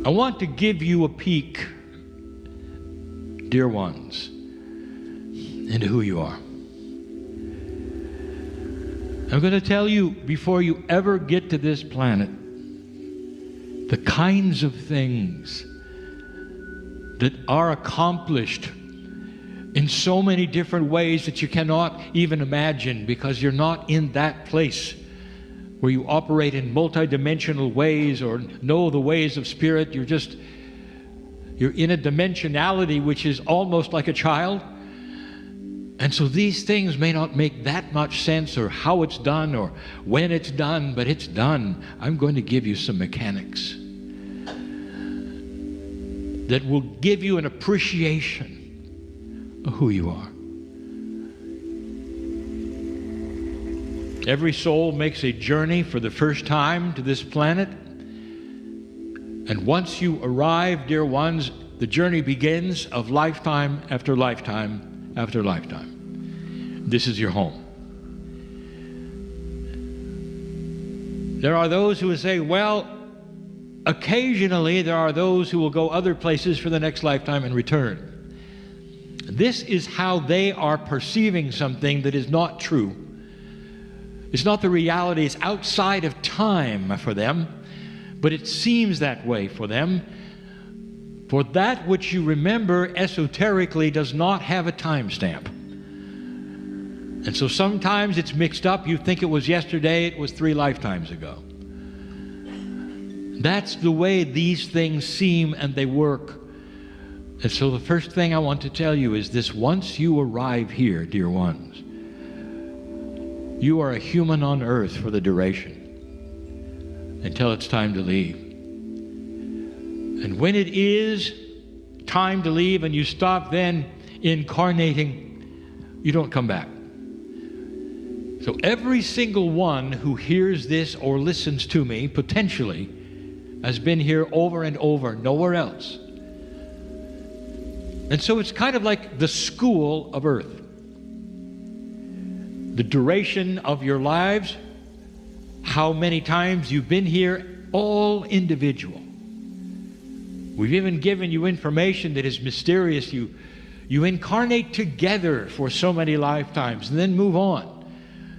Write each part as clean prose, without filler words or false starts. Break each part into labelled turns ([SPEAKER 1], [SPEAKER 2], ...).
[SPEAKER 1] I want to give you a peek, dear ones, into who you are. I'm going to tell you, before you ever get to this planet, the kinds of things that are accomplished in so many different ways that you cannot even imagine, because you're not in that place where you operate in multidimensional ways or know the ways of spirit. You're in a dimensionality which is almost like a child. And so these things may not make that much sense, or how it's done or when it's done, but it's done. I'm going to give you some mechanics that will give you an appreciation of who you are. Every soul makes a journey for the first time to this planet. And once you arrive, dear ones, the journey begins of lifetime after lifetime after lifetime. This is your home. There are those who will say, well, occasionally there are those who will go other places for the next lifetime and return. This is how they are perceiving something that is not true. It's not the reality. It's outside of time for them, but it seems that way for them. For that which you remember esoterically does not have a timestamp. And so sometimes it's mixed up. You think it was yesterday, it was 3 lifetimes ago. That's the way these things seem and they work. And so the first thing I want to tell you is this: once you arrive here, dear ones, you are a human on earth for the duration until it's time to leave. And when it is time to leave and you stop then incarnating, you don't come back. So every single one who hears this or listens to me potentially has been here over and over, nowhere else. And so it's kind of like the school of earth. The duration of your lives, how many times you've been here, all individual. We've even given you information that is mysterious. You incarnate together for so many lifetimes and then move on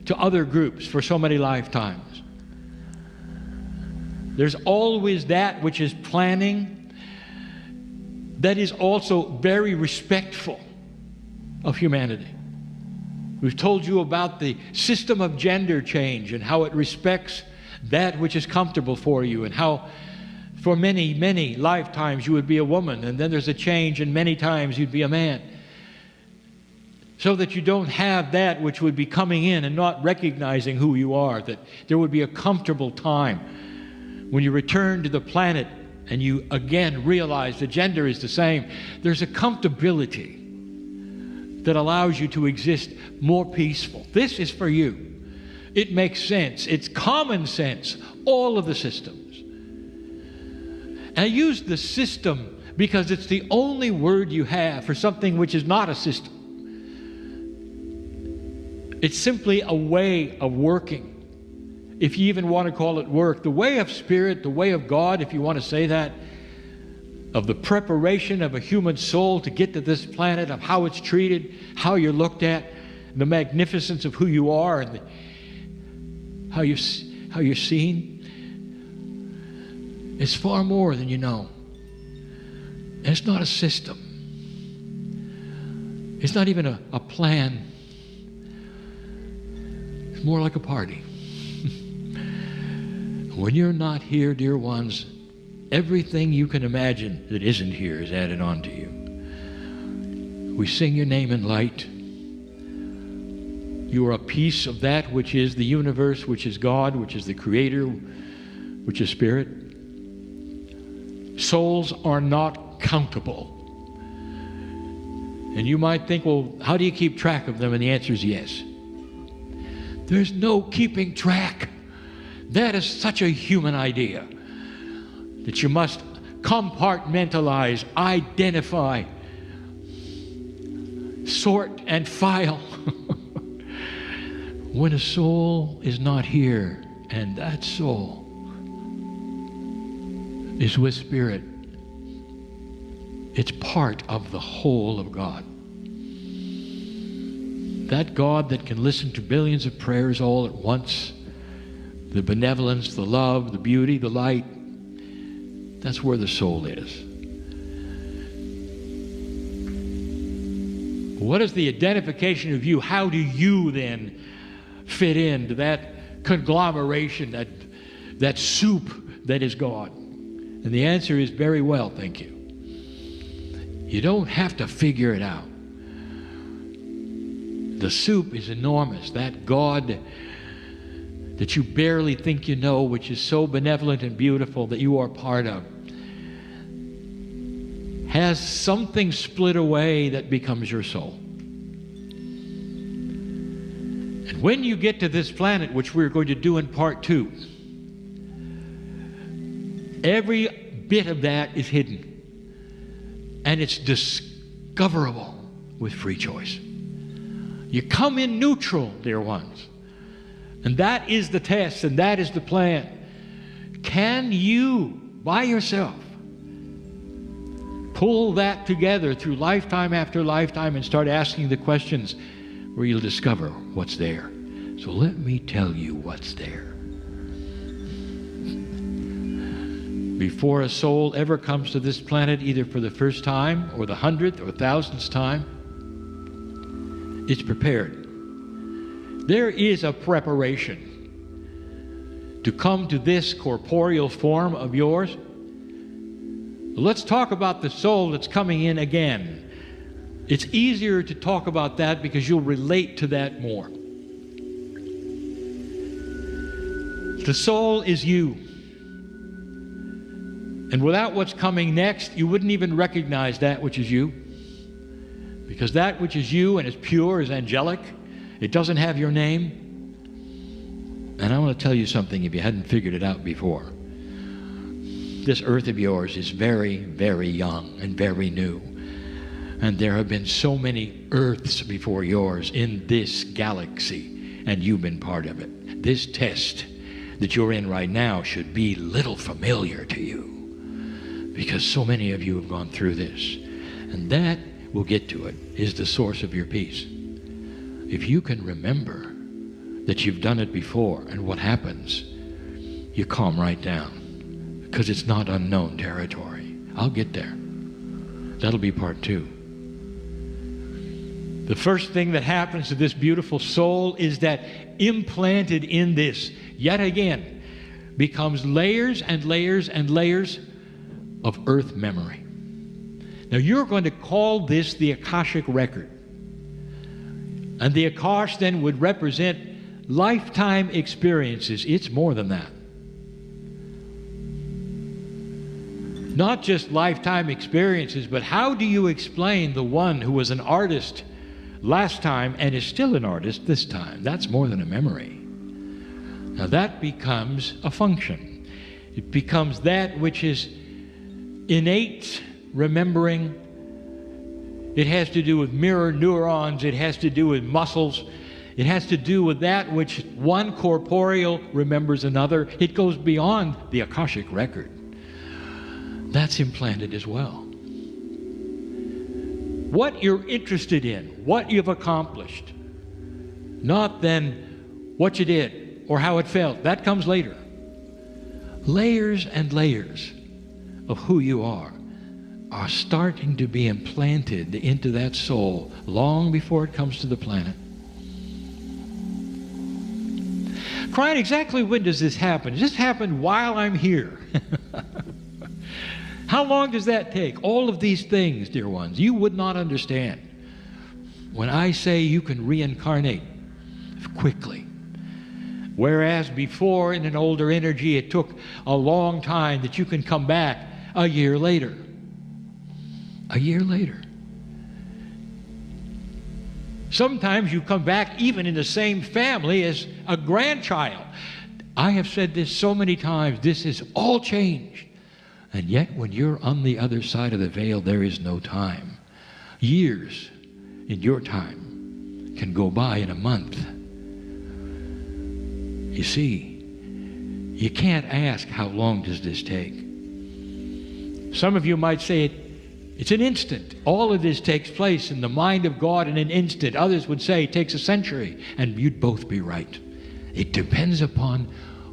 [SPEAKER 1] to other groups for so many lifetimes. There's always that which is planning, that is also very respectful of humanity. We've told you about the system of gender change and how it respects that which is comfortable for you, and how for many, many lifetimes you would be a woman, and then there's a change and many times you'd be a man. So that you don't have that which would be coming in and not recognizing who you are, that there would be a comfortable time when you return to the planet and you again realize the gender is the same. There's a comfortability that allows you to exist more peaceful. This is for you. It makes sense. It's common sense, all of the systems. And I use the system because it's the only word you have for something which is not a system. It's simply a way of working, if you even want to call it work. The way of spirit, the way of God, if you want to say that, of the preparation of a human soul to get to this planet, of how it's treated, how you're looked at, the magnificence of who you are, and how you're seen. It's far more than you know. And it's not a system. It's not even a plan. It's more like a party. When you're not here, dear ones, everything you can imagine that isn't here is added on to you. We sing your name in light. You are a piece of that which is the universe, which is God, which is the Creator, which is Spirit. Souls are not countable. And you might think, well, how do you keep track of them? And the answer is yes. There's no keeping track. That is such a human idea, that you must compartmentalize, identify, sort, and file. When a soul is not here, and that soul is with Spirit, It's part of the whole of God. That God that can listen to billions of prayers all at once, the benevolence, the love, the beauty, the light, that's where the soul is. What is the identification of you? How do you then fit into that conglomeration, that soup that is God? And the answer is very well, thank you. You don't have to figure it out. The soup is enormous. That God that you barely think you know, which is so benevolent and beautiful that you are part of, has something split away that becomes your soul. And when you get to this planet, which we're going to do in part 2, every bit of that is hidden. And it's discoverable with free choice. You come in neutral, dear ones. And that is the test, and that is the plan. Can you, by yourself, pull that together through lifetime after lifetime and start asking the questions where you'll discover what's there? So let me tell you what's there. Before a soul ever comes to this planet, either for the first time or the 100th or 1000th time, it's prepared. There is a preparation to come to this corporeal form of yours. Let's talk about the soul that's coming in again. It's easier to talk about that because you'll relate to that more. The soul is you. And without what's coming next, you wouldn't even recognize that which is you. Because that which is you and is pure, is angelic. It doesn't have your name. And I want to tell you something if you hadn't figured it out before. This earth of yours is very, very young and very new. And there have been so many earths before yours in this galaxy, and you've been part of it. This test that you're in right now should be little familiar to you, because so many of you have gone through this. And that, we'll get to it, is the source of your peace. If you can remember that you've done it before and what happens, you calm right down, because it's not unknown territory. I'll get there. That'll be part 2. The first thing that happens to this beautiful soul is that implanted in this, yet again, becomes layers and layers and layers of earth memory. Now you're going to call this the Akashic record. And the Akash then would represent lifetime experiences. It's more than that. Not just lifetime experiences, but how do you explain the one who was an artist last time and is still an artist this time? That's more than a memory. Now that becomes a function. It becomes that which is innate remembering. It has to do with mirror neurons. It has to do with muscles. It has to do with that which one corporeal remembers another. It goes beyond the Akashic record. That's implanted as well. What you're interested in, what you've accomplished, not then what you did or how it felt. That comes later. Layers and layers of who you are starting to be implanted into that soul long before it comes to the planet. Brian, exactly when does this happen? Does this happen while I'm here? How long does that take? All of these things, dear ones, you would not understand when I say you can reincarnate quickly. Whereas before, in an older energy, it took a long time, that you can come back a year later. A year later. Sometimes you come back even in the same family as a grandchild. I have said this so many times, this is all changed. And yet when you're on the other side of the veil, there is no time. Years in your time can go by in a month. You see, you can't ask how long does this take. Some of you might say It's an instant. All of this takes place in the mind of God in an instant. Others would say it takes a century, and you'd both be right. It depends upon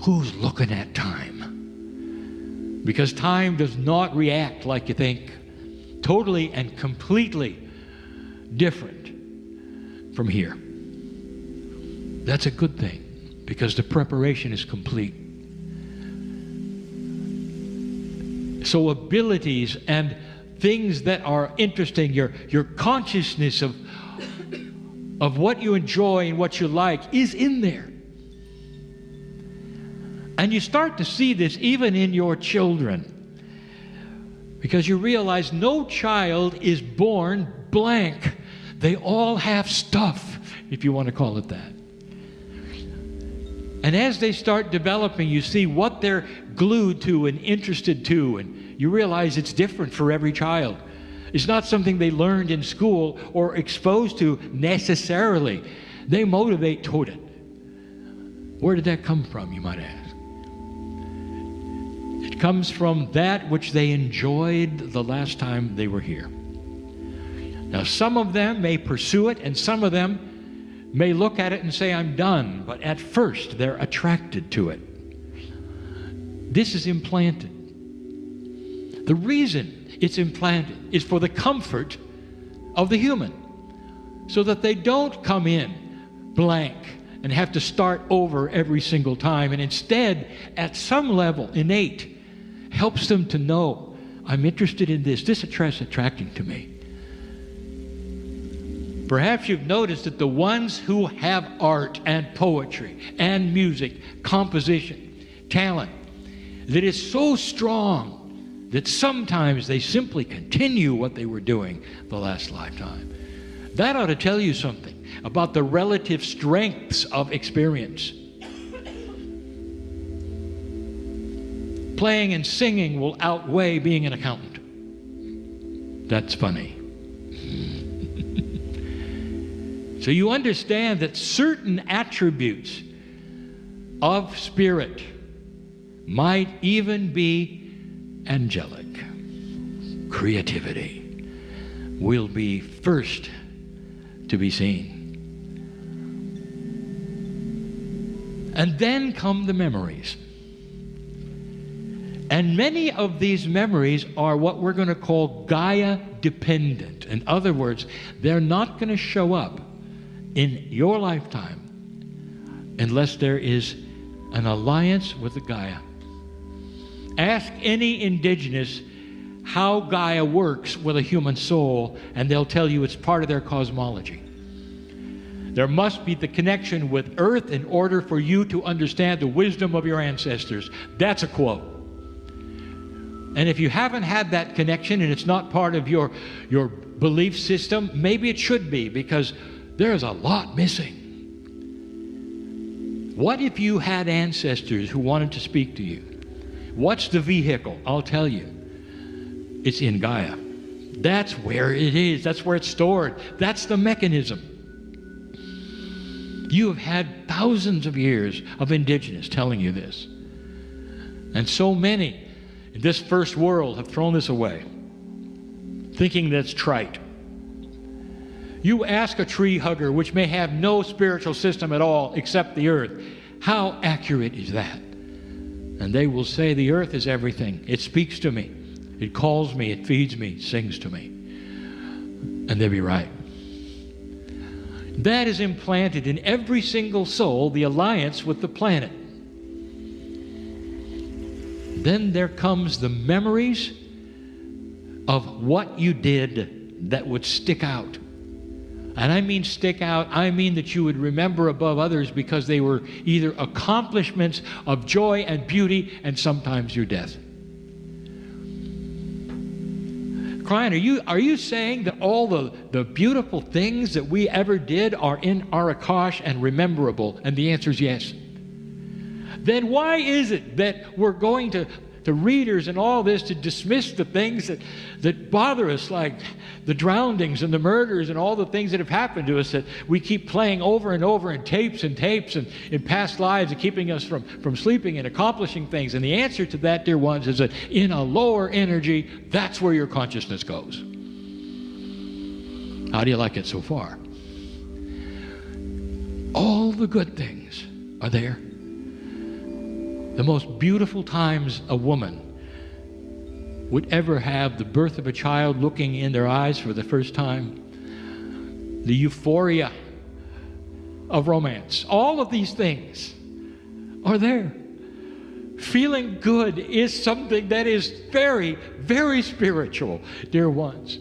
[SPEAKER 1] who's looking at time. Because time does not react like you think. Totally and completely different from here. That's a good thing, because the preparation is complete. So abilities and things that are interesting, your consciousness of what you enjoy and what you like is in there. And you start to see this even in your children, because you realize no child is born blank. They all have stuff, if you want to call it that. And as they start developing, you see what they're glued to and interested to, and you realize it's different for every child. It's not something they learned in school or exposed to necessarily. They motivate toward it. Where did that come from, you might ask? It comes from that which they enjoyed the last time they were here. Now, some of them may pursue it, and some of them may look at it and say, I'm done. But at first, they're attracted to it. This is implanted. The reason it's implanted is for the comfort of the human, so that they don't come in blank and have to start over every single time, and instead, at some level, innate, helps them to know, I'm interested in this. This is attracting to me. Perhaps you've noticed that the ones who have art and poetry and music, composition, talent, that is so strong that sometimes they simply continue what they were doing the last lifetime. That ought to tell you something about the relative strengths of experience. Playing and singing will outweigh being an accountant. That's funny. So you understand that certain attributes of spirit might even be angelic. Creativity will be first to be seen. And then come the memories. And many of these memories are what we're going to call Gaia dependent. In other words, they're not going to show up in your lifetime unless there is an alliance with the Gaia. Ask any indigenous how Gaia works with a human soul, and they'll tell you it's part of their cosmology. There must be the connection with Earth in order for you to understand the wisdom of your ancestors. That's a quote. And if you haven't had that connection and it's not part of your belief system, maybe it should be, because there's a lot missing. What if you had ancestors who wanted to speak to you? What's the vehicle? I'll tell you. It's in Gaia. That's where it is. That's where it's stored. That's the mechanism. You have had thousands of years of indigenous telling you this. And so many in this first world have thrown this away, thinking that's trite. You ask a tree hugger, which may have no spiritual system at all except the earth, how accurate is that? And they will say the earth is everything. It speaks to me. It calls me. It feeds me. It sings to me. And they'll be right. That is implanted in every single soul, the alliance with the planet. Then there comes the memories of what you did that would stick out. And I mean stick out, I mean that you would remember above others because they were either accomplishments of joy and beauty and sometimes your death. Brian, are you saying that all the beautiful things that we ever did are in our Akasha and rememberable? And the answer is yes. Then why is it that we're going to to readers and all this to dismiss the things that bother us, like the drownings and the murders and all the things that have happened to us that we keep playing over and over in tapes and in past lives and keeping us from sleeping and accomplishing things. And the answer to that, dear ones, is that in a lower energy, that's where your consciousness goes. How do you like it so far? All the good things are there. The most beautiful times a woman would ever have, the birth of a child looking in their eyes for the first time, the euphoria of romance, all of these things are there. Feeling good is something that is very, very spiritual, dear ones.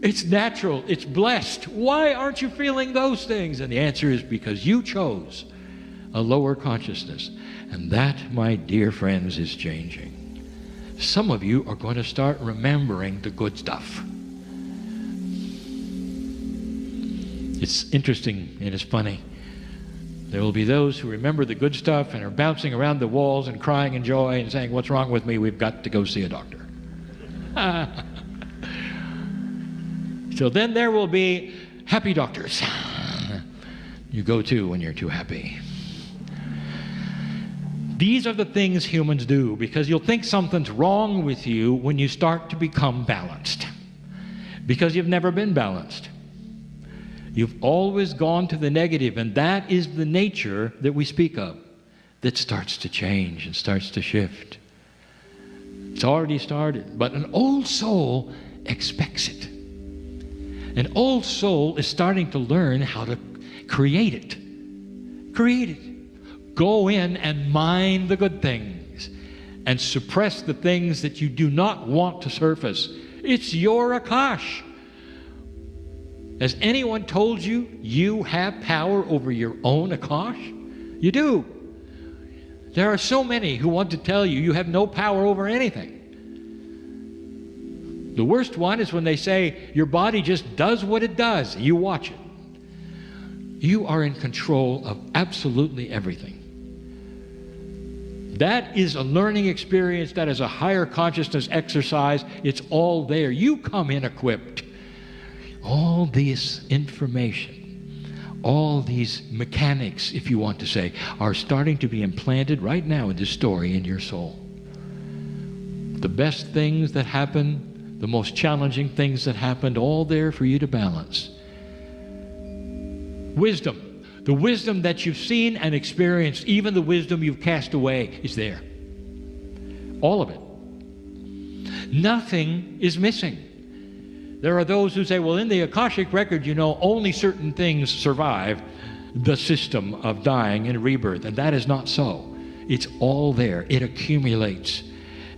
[SPEAKER 1] It's natural, it's blessed. Why aren't you feeling those things? And the answer is because you chose a lower consciousness. And that, my dear friends, is changing. Some of you are going to start remembering the good stuff. It's interesting and it's funny. There will be those who remember the good stuff and are bouncing around the walls and crying in joy and saying, "What's wrong with me? We've got to go see a doctor." So then there will be happy doctors. You go to when you're too happy. These are the things humans do, because you'll think something's wrong with you when you start to become balanced, because you've never been balanced. You've always gone to the negative, and that is the nature that we speak of, that starts to change and starts to shift. It's already started, but an old soul expects it. An old soul is starting to learn how to create it. Create it. Go in and mine the good things and suppress the things that you do not want to surface. It's your Akasha. Has anyone told you you have power over your own Akasha? You do. There are so many who want to tell you you have no power over anything. The worst one is when they say your body just does what it does. You watch it. You are in control of absolutely everything. That is a learning experience. That is a higher consciousness exercise. It's all there. You come in equipped. All this information, all these mechanics, if you want to say, are starting to be implanted right now in this story in your soul. The best things that happen, the most challenging things that happened, all there for you to balance. Wisdom. The wisdom that you've seen and experienced, even the wisdom you've cast away, is there. All of it. Nothing is missing. There are those who say, well, in the Akashic record, you know, only certain things survive the system of dying and rebirth. And that is not so. It's all there. It accumulates.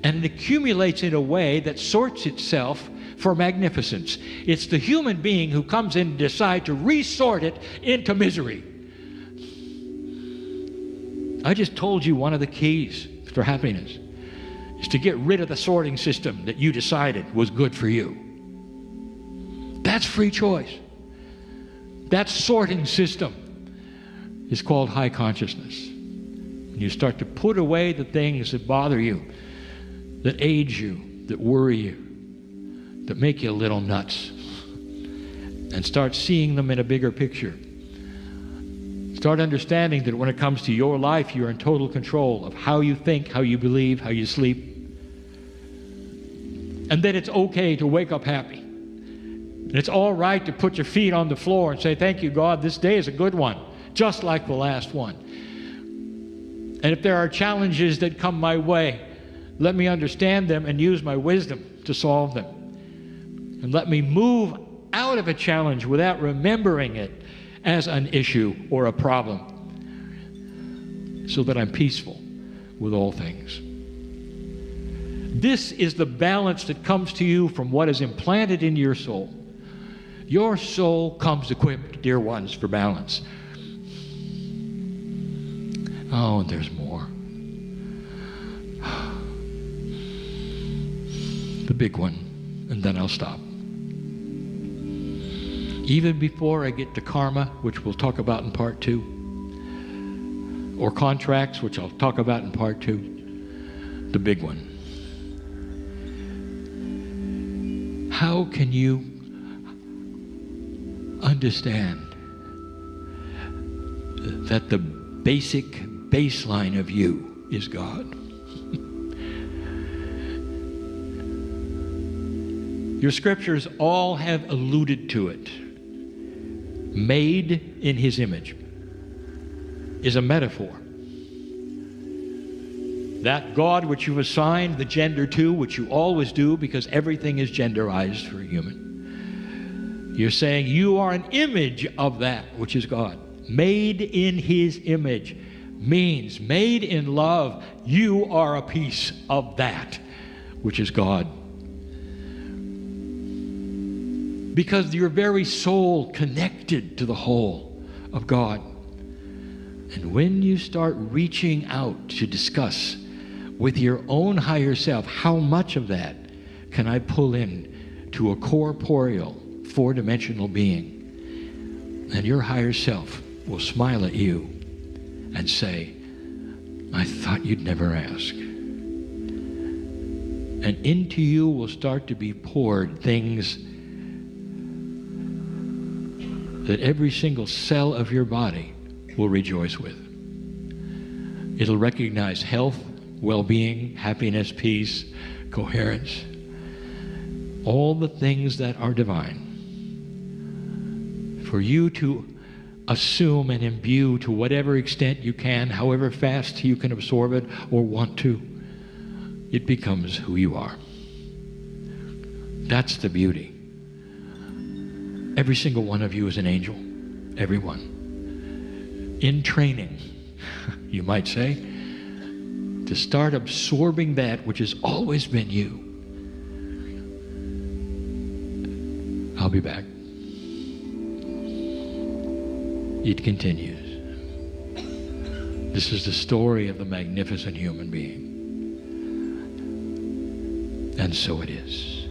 [SPEAKER 1] And it accumulates in a way that sorts itself for magnificence. It's the human being who comes in and decides to resort it into misery. I just told you one of the keys for happiness is to get rid of the sorting system that you decided was good for you. That's free choice. That sorting system is called high consciousness. When you start to put away the things that bother you, that age you, that worry you, that make you a little nuts, and start seeing them in a bigger picture. Start understanding that when it comes to your life, you're in total control of how you think, how you believe, how you sleep. And that it's okay to wake up happy. And it's all right to put your feet on the floor and say, thank you, God, this day is a good one, just like the last one. And if there are challenges that come my way, let me understand them and use my wisdom to solve them. And let me move out of a challenge without remembering it as an issue or a problem, so that I'm peaceful with all things. This is the balance that comes to you from what is implanted in your soul. Your soul comes equipped, dear ones, for balance. Oh, and there's more. The big one, and then I'll stop. Even before I get to karma, which we'll talk about in part 2, or contracts, which I'll talk about in part 2, the big one. How can you understand that the basic baseline of you is God? Your scriptures all have alluded to it. Made in His image is a metaphor. That God which you've assigned the gender to, which you always do because everything is genderized for a human, you're saying you are an image of that which is God. Made in His image means made in love. You are a piece of that which is God. Because your very soul connected to the whole of God. And when you start reaching out to discuss with your own higher self, how much of that can I pull in to a corporeal, four-dimensional being? And your higher self will smile at you and say, I thought you'd never ask. And into you will start to be poured things that every single cell of your body will rejoice with. It'll recognize health, well-being, happiness, peace, coherence, all the things that are divine. For you to assume and imbue to whatever extent you can, however fast you can absorb it or want to, it becomes who you are. That's the beauty. Every single one of you is an angel. Everyone. In training, you might say, to start absorbing that which has always been you. I'll be back. It continues. This is the story of the magnificent human being. And so it is.